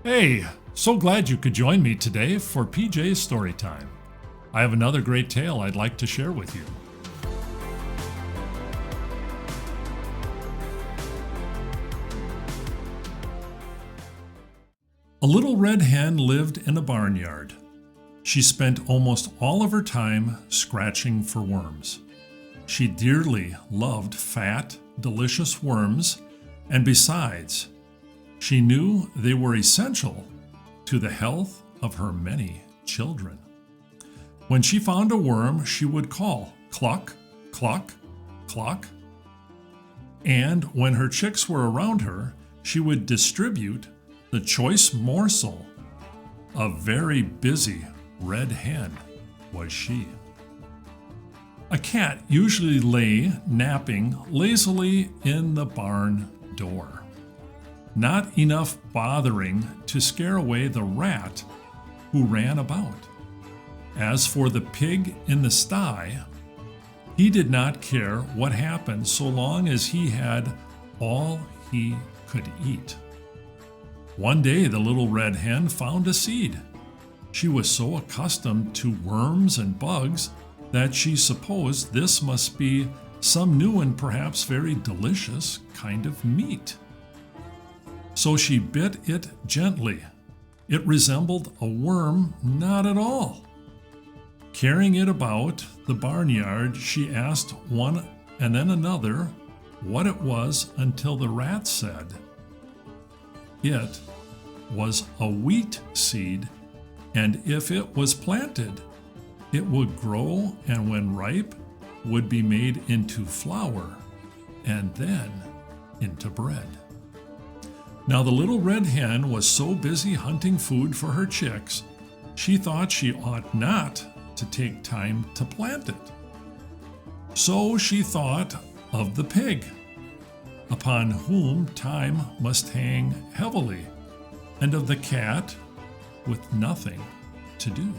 Hey, so glad you could join me today for PJ's Storytime. I have another great tale I'd like to share with you. A little red hen lived in a barnyard. She spent almost all of her time scratching for worms. She dearly loved fat, delicious worms, and besides, she knew they were essential to the health of her many children. When she found a worm, she would call, cluck, cluck, cluck. And when her chicks were around her, she would distribute the choice morsel. A very busy red hen was she. A cat usually lay napping lazily in the barn door. Not enough bothering to scare away the rat who ran about. As for the pig in the sty, he did not care what happened so long as he had all he could eat. One day the little red hen found a seed. She was so accustomed to worms and bugs that she supposed this must be some new and perhaps very delicious kind of meat. So she bit it gently. It resembled a worm not at all. Carrying it about the barnyard, she asked one and then another what it was until the rat said it was a wheat seed, and if it was planted, it would grow and when ripe would be made into flour and then into bread. Now the little red hen was so busy hunting food for her chicks, she thought she ought not to take time to plant it. So she thought of the pig, upon whom time must hang heavily, and of the cat with nothing to do,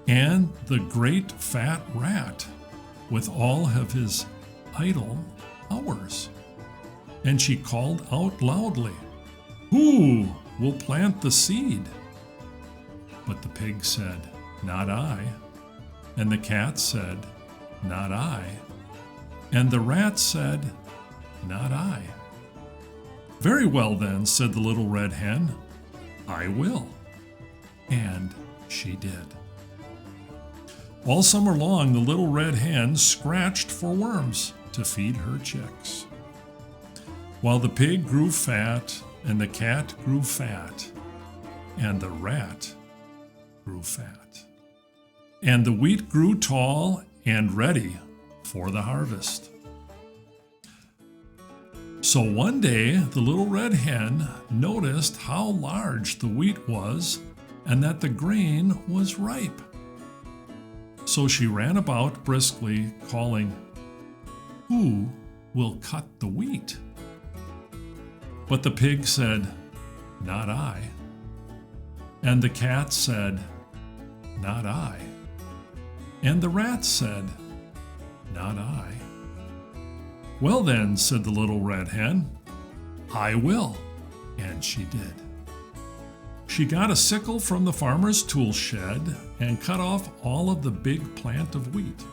and the great fat rat with all of his idle hours. And she called out loudly, "Who will plant the seed?" But the pig said, "Not I." And the cat said, "Not I." And the rat said, "Not I." "Very well then," said the little red hen, "I will." And she did. All summer long, the little red hen scratched for worms to feed her chicks. While the pig grew fat, and the cat grew fat, and the rat grew fat, and the wheat grew tall and ready for the harvest. So one day, the little red hen noticed how large the wheat was and that the grain was ripe. So she ran about briskly, calling, "Who will cut the wheat?" But the pig said, "Not I." And the cat said, "Not I." And the rat said, "Not I." "Well then," said the little red hen, "I will." And she did. She got a sickle from the farmer's tool shed and cut off all of the big plant of wheat.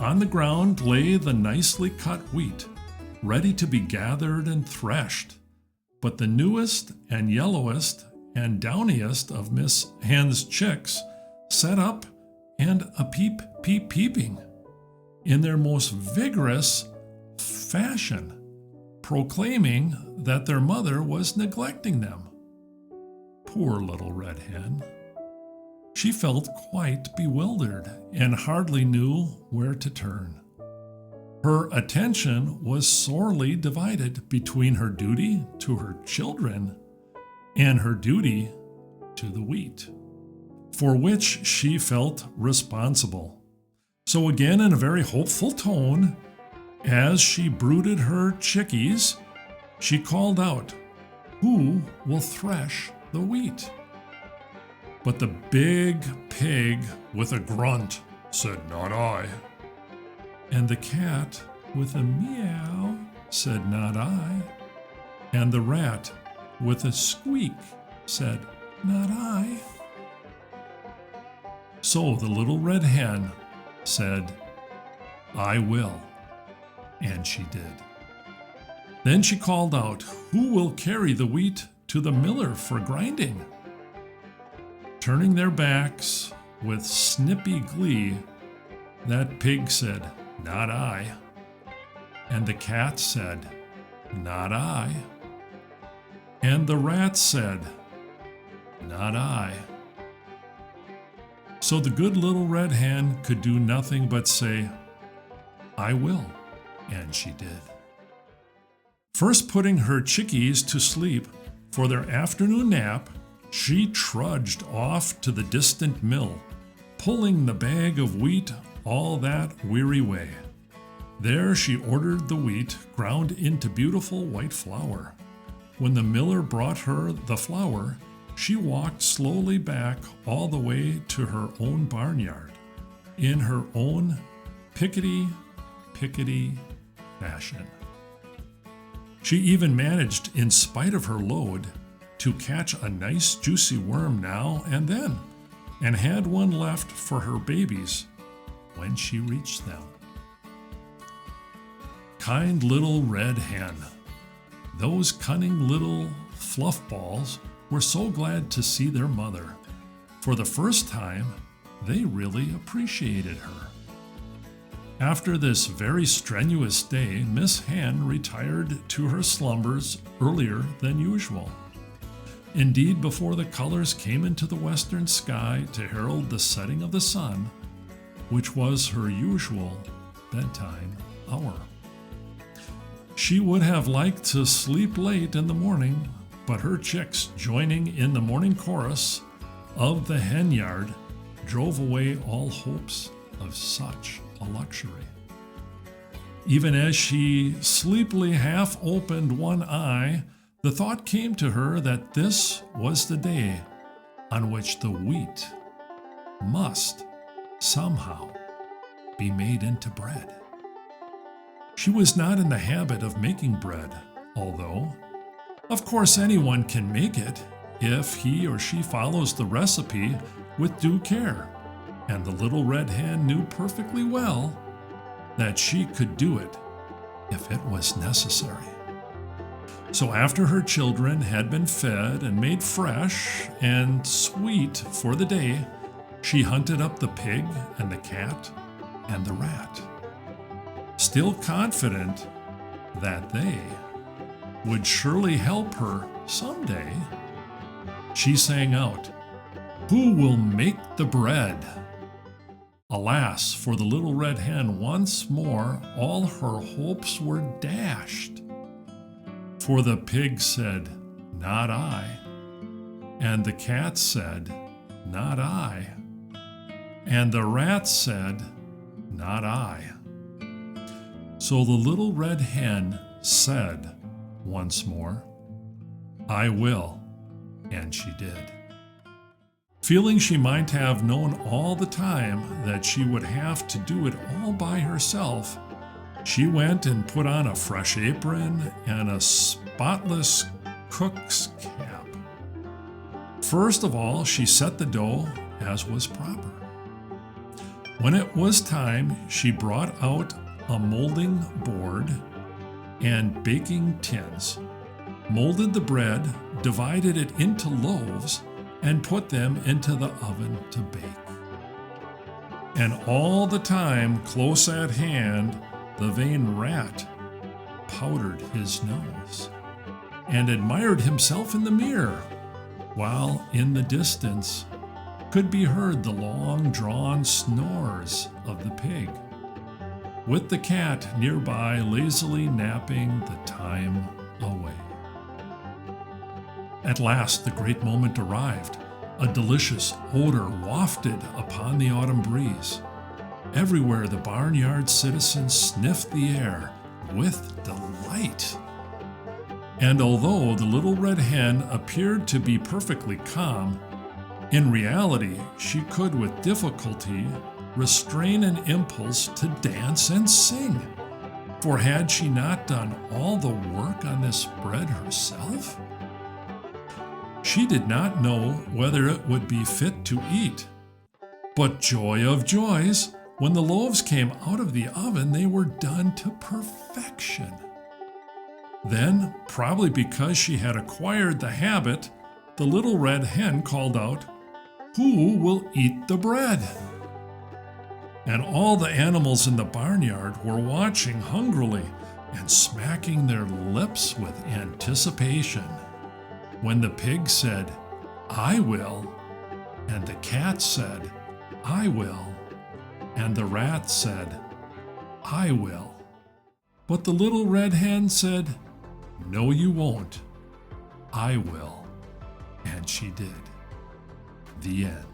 On the ground lay the nicely cut wheat, ready to be gathered and threshed. But the newest and yellowest and downiest of Miss Hen's chicks sat up and a peep, peep, peeping in their most vigorous fashion, proclaiming that their mother was neglecting them. Poor little red hen. She felt quite bewildered and hardly knew where to turn. Her attention was sorely divided between her duty to her children and her duty to the wheat, for which she felt responsible. So again, in a very hopeful tone, as she brooded her chickies, she called out, "Who will thresh the wheat?" But the big pig, with a grunt, said, "Not I." And the cat, with a meow, said, "Not I." And the rat, with a squeak, said, "Not I." So the little red hen said, "I will," and she did. Then she called out, "Who will carry the wheat to the miller for grinding?" Turning their backs with snippy glee, that pig said, "Not I." And the cat said, "Not I." And the rat said, "Not I." So the good little red hen could do nothing but say, "I will," and she did. First putting her chickies to sleep for their afternoon nap, she trudged off to the distant mill, pulling the bag of wheat all that weary way. There she ordered the wheat ground into beautiful white flour. When the miller brought her the flour, she walked slowly back all the way to her own barnyard, in her own pickety fashion. She even managed, in spite of her load, to catch a nice juicy worm now and then, and had one left for her babies when she reached them. Kind little red hen. Those cunning little fluff balls were so glad to see their mother. For the first time, they really appreciated her. After this very strenuous day, Miss Hen retired to her slumbers earlier than usual. Indeed, before the colors came into the western sky to herald the setting of the sun, which was her usual bedtime hour. She would have liked to sleep late in the morning, but her chicks joining in the morning chorus of the hen yard drove away all hopes of such a luxury. Even as she sleepily half opened one eye, the thought came to her that this was the day on which the wheat must somehow be made into bread. She was not in the habit of making bread, although, of course, anyone can make it if he or she follows the recipe with due care, and the little red hen knew perfectly well that she could do it if it was necessary. So after her children had been fed and made fresh and sweet for the day, she hunted up the pig and the cat and the rat, still confident that they would surely help her someday. She sang out, "Who will make the bread?" Alas, for the little red hen, once more all her hopes were dashed. For the pig said, "Not I," and the cat said, "Not I," and the rat said, "Not I." So the little red hen said once more, "I will," and she did. Feeling she might have known all the time that she would have to do it all by herself, she went and put on a fresh apron and a spotless cook's cap. First of all, she set the dough as was proper. When it was time, she brought out a molding board and baking tins, molded the bread, divided it into loaves, and put them into the oven to bake. And all the time, close at hand, the vain rat powdered his nose and admired himself in the mirror, while in the distance could be heard the long-drawn snores of the pig, with the cat nearby lazily napping the time away. At last the great moment arrived. A delicious odor wafted upon the autumn breeze. Everywhere the barnyard citizens sniffed the air with delight. And although the little red hen appeared to be perfectly calm, in reality she could with difficulty restrain an impulse to dance and sing. For had she not done all the work on this bread herself? She did not know whether it would be fit to eat. But joy of joys, when the loaves came out of the oven, they were done to perfection. Then, probably because she had acquired the habit, the little red hen called out, "Who will eat the bread?" And all the animals in the barnyard were watching hungrily and smacking their lips with anticipation. When the pig said, "I will," and the cat said, "I will," and the rat said, "I will." But the little red hen said, "No, you won't. I will." And she did. The end.